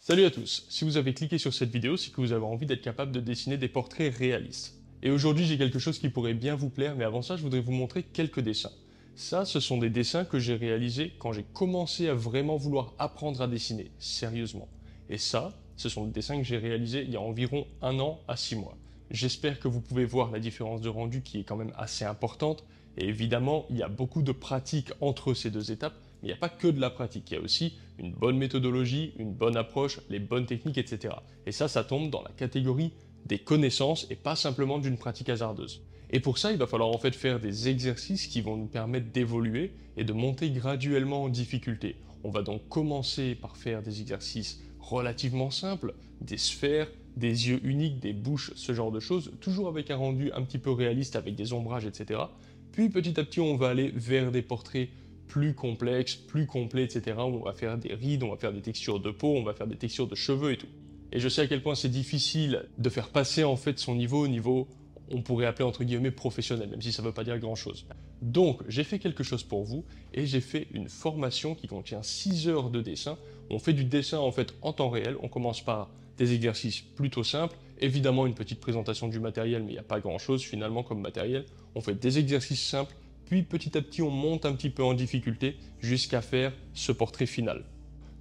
Salut à tous, si vous avez cliqué sur cette vidéo, c'est que vous avez envie d'être capable de dessiner des portraits réalistes. Et aujourd'hui j'ai quelque chose qui pourrait bien vous plaire, mais avant ça je voudrais vous montrer quelques dessins. Ça, ce sont des dessins que j'ai réalisés quand j'ai commencé à vraiment vouloir apprendre à dessiner, sérieusement. Et ça, ce sont des dessins que j'ai réalisés il y a environ 1 an à 6 mois. J'espère que vous pouvez voir la différence de rendu qui est quand même assez importante, et évidemment il y a beaucoup de pratique entre ces deux étapes, mais il n'y a pas que de la pratique, il y a aussi une bonne méthodologie, une bonne approche, les bonnes techniques, etc. Et ça tombe dans la catégorie des connaissances et pas simplement d'une pratique hasardeuse. Et pour ça, il va falloir en fait faire des exercices qui vont nous permettre d'évoluer et de monter graduellement en difficulté. On va donc commencer par faire des exercices relativement simples, des sphères, des yeux uniques, des bouches, ce genre de choses, toujours avec un rendu un petit peu réaliste avec des ombrages, etc. Puis petit à petit, on va aller vers des portraits plus complexes, plus complets, etc. Où on va faire des rides, on va faire des textures de peau, on va faire des textures de cheveux et tout. Et je sais à quel point c'est difficile de faire passer en fait son niveau au niveau, on pourrait appeler entre guillemets professionnel, même si ça ne veut pas dire grand chose. Donc j'ai fait quelque chose pour vous et j'ai fait une formation qui contient 6 heures de dessin. On fait du dessin en fait en temps réel, on commence par des exercices plutôt simples, évidemment une petite présentation du matériel, mais il n'y a pas grand chose finalement comme matériel. On fait des exercices simples, puis petit à petit on monte un petit peu en difficulté jusqu'à faire ce portrait final.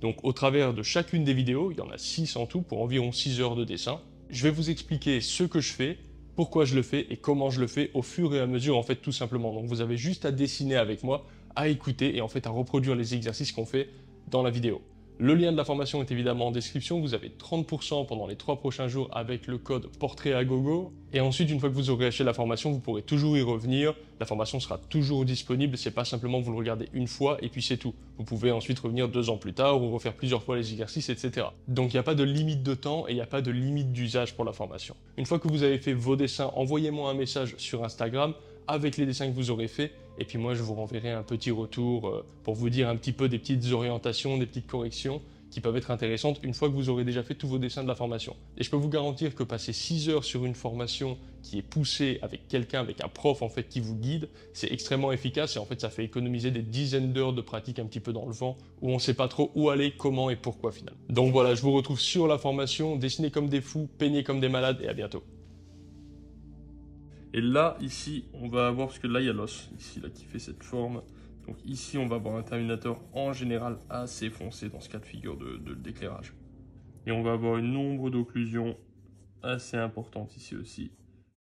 Donc au travers de chacune des vidéos, il y en a 6 en tout pour environ 6 heures de dessin, je vais vous expliquer ce que je fais, pourquoi je le fais et comment je le fais au fur et à mesure en fait tout simplement. Donc vous avez juste à dessiner avec moi, à écouter et en fait à reproduire les exercices qu'on fait dans la vidéo. Le lien de la formation est évidemment en description, vous avez 30% pendant les 3 prochains jours avec le code portrait à gogo. Et ensuite, une fois que vous aurez acheté la formation, vous pourrez toujours y revenir. La formation sera toujours disponible, c'est pas simplement vous le regardez une fois et puis c'est tout. Vous pouvez ensuite revenir 2 ans plus tard ou refaire plusieurs fois les exercices, etc. Donc il n'y a pas de limite de temps et il n'y a pas de limite d'usage pour la formation. Une fois que vous avez fait vos dessins, envoyez-moi un message sur Instagram avec les dessins que vous aurez faits, et puis moi je vous renverrai un petit retour pour vous dire un petit peu des petites orientations, des petites corrections qui peuvent être intéressantes une fois que vous aurez déjà fait tous vos dessins de la formation. Et je peux vous garantir que passer 6 heures sur une formation qui est poussée avec quelqu'un, avec un prof en fait qui vous guide, c'est extrêmement efficace et en fait ça fait économiser des dizaines d'heures de pratique un petit peu dans le vent où on ne sait pas trop où aller, comment et pourquoi finalement. Donc voilà, je vous retrouve sur la formation, dessinez comme des fous, peignez comme des malades et à bientôt. Et là, ici, on va avoir, parce que là, il y a l'os, ici, là, qui fait cette forme. Donc ici, on va avoir un terminateur en général assez foncé dans ce cas de figure de d'éclairage. Et on va avoir une ombre d'occlusion assez importante ici aussi.